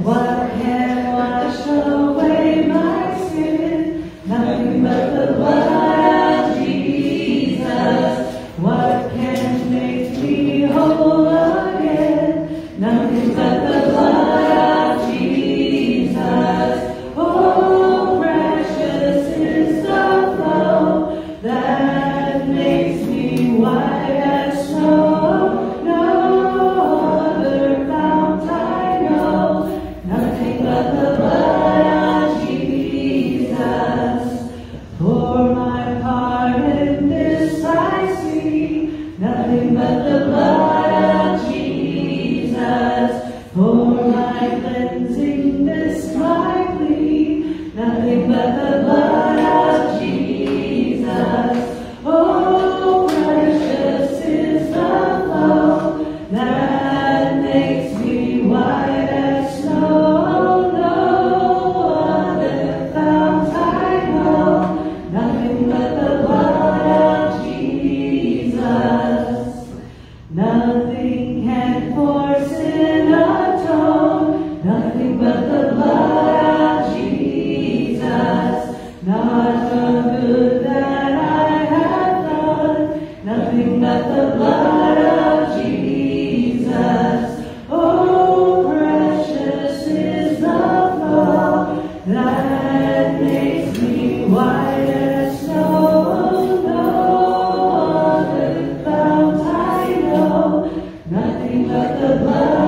What can wash away my sin? Nothing but the blood of Jesus. What can make me whole again? Nothing but the blood of Jesus. Oh, precious is the flow that makes me white as snow. No other fount I know. Nothing but the blood of Jesus. For my part in this I see, nothing but the blood of Jesus. For my cleansing this my plea, nothing but the blood of Jesus. Oh, precious is the flow that makes me white as snow. No other fount I know, nothing but the blood of Jesus. Nothing can for sin atone, nothing but the blood of Jesus. Not the good that I have done, nothing but the blood of Jesus. Oh, precious is the flow that makes me white as snow. No other fount I know, nothing but the blood